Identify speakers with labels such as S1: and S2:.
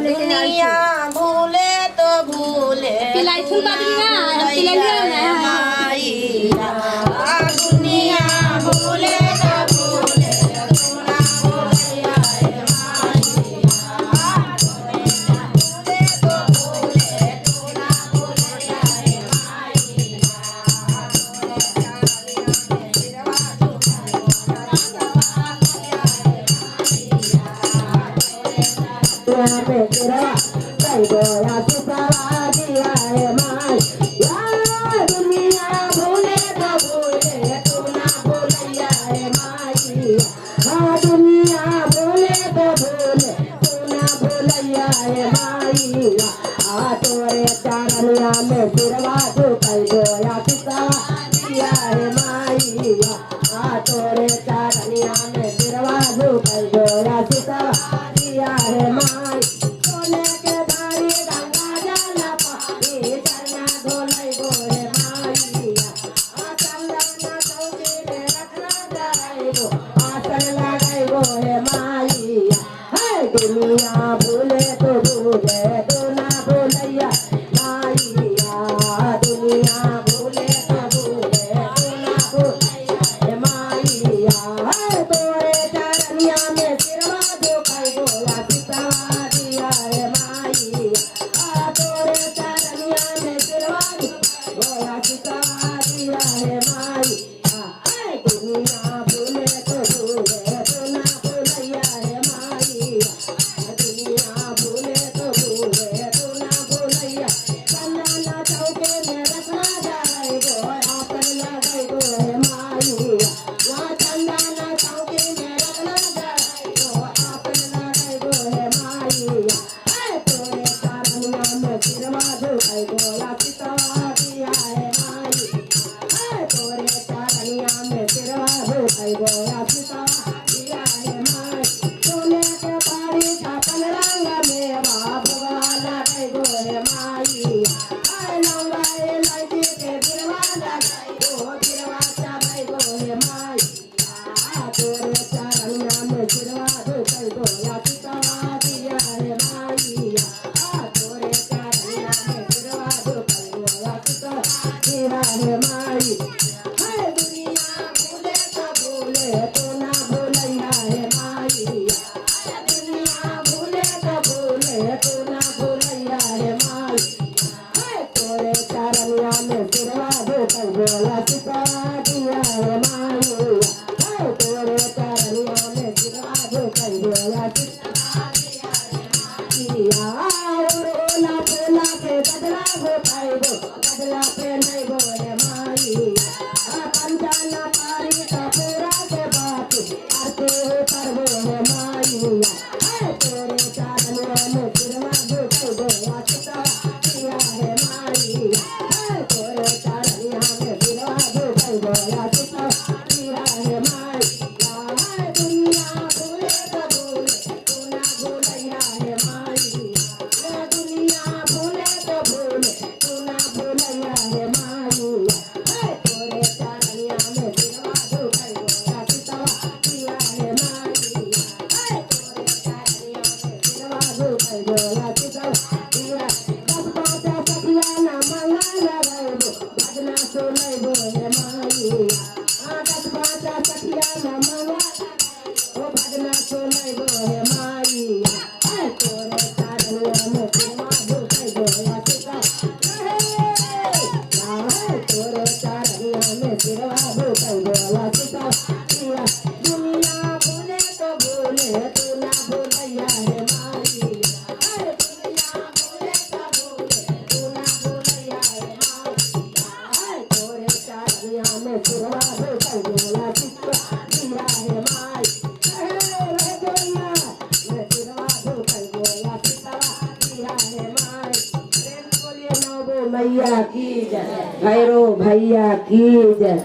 S1: लेके आई
S2: दुनिया भूले तो भूले
S1: पिलाई फूल बाबी ना पिलाई ना
S2: माईया दुनिया भूले तो भूले सोना भूलैया तोरे चरनिया में सिरवा झुकाई गोया पिसवा दिया है माईया तोरे चरनिया में सिरवा झुकाई गोया पिसवा दिया है माई सोने के धारी गंगा जल पानी चरना धोलाई गोरे माईया चंदना चौकी में रखना जाए गो आसन लगाई गोरे माईया है दुनिया भूले तो भूले तो ना भूलैया माईया दुनिया भूले तो भूले तो ना भूलैया माईया तोरे चरनिया में सिरवा झुकाई गोया पिसवा दिया है माईया तोरे चरनिया में सिरवा गोया पिसवा दिया है माईया दुनिया भूले तो भूले तो ना भूलैया है माईया दुनिया भूले तो भूले तो ना भूलैया चंदना चौके में रखना जाए गो आसन लगाई गो है माईया चंदना चौके में रखना जाए गो आसन लगाई गो है माईया तोरे चरनिया में सिरवा झुकाई गोया पिसवा दिया है माईया तोरे चरनिया में सिरवा झुकाई गोया पिसवा दिया है माई सोने के बारी छापन रंग में भगवा लगाई गो है माईया लंगाई लाइटी के बिरवा लगाई गो बिरवा चढ़ाई गो है माईया तोरे चरनिया में सिरवा झुकाई गोया पिसवा दिया है माईया तोरे चरनिया में सिरवा झुकाई गोया पिसवा दिया है माई दुनिया भूले तो भूले तो ना भूलैया है माईया दुनिया भूले तो भूले तो ना भूलैया है माई तोरे चरनिया में सिरवा झुकाई गोया पिसवा दिया है माईया तोरे चरनिया में सिरवा झुकाई गोया पिसवा दिया है माईया ओला फूला के बदला झुकाई गो बदला पे नहीं गो है माईया पंचाना पारी का पूरा के बात आरती पर गो है माईया तोरे चरनिया में सिरवा झुकाई गोया पिसवा दिया है माईया तोरे चरनिया में सिरवा झुकाई गोया पिसवा दिया है माईया दुनिया भूले तो भूले तू ना भूलैया है माईया दुनिया भूले तो भूले तू ना भूलैया है माईया तोरे चरनिया में सिरवा झुकाई गोया पिसवा दिया है माईया तोरे चरनिया में सिरवा झुकाई गोया पिसवा दिया दस पाँच सखिया ना मंगा लगाई गो भजना सुनाई गो है माईया दस पाँच सखिया ना मंगा ओ भजना सुनाई गो है माईया तोरे चरनिया में सिरवा झुकाई गोया पिसवा तोरे चरनिया में सिरवा झुकाई गोया पिसवा दिया दुनिया भूले तो भूले तू ना भूलैया है माईया दुनिया भूले तो भूले तू ना भूलैया है माईया तोरे चरनिया में सिरवा झुकाई गोया पिसवा दिया है माई दुनिया में सिरवा झुकाई गोया पिसवा दिया है माई प्रेम बोलिए नौ मैया की जय भैरो भैया की जय।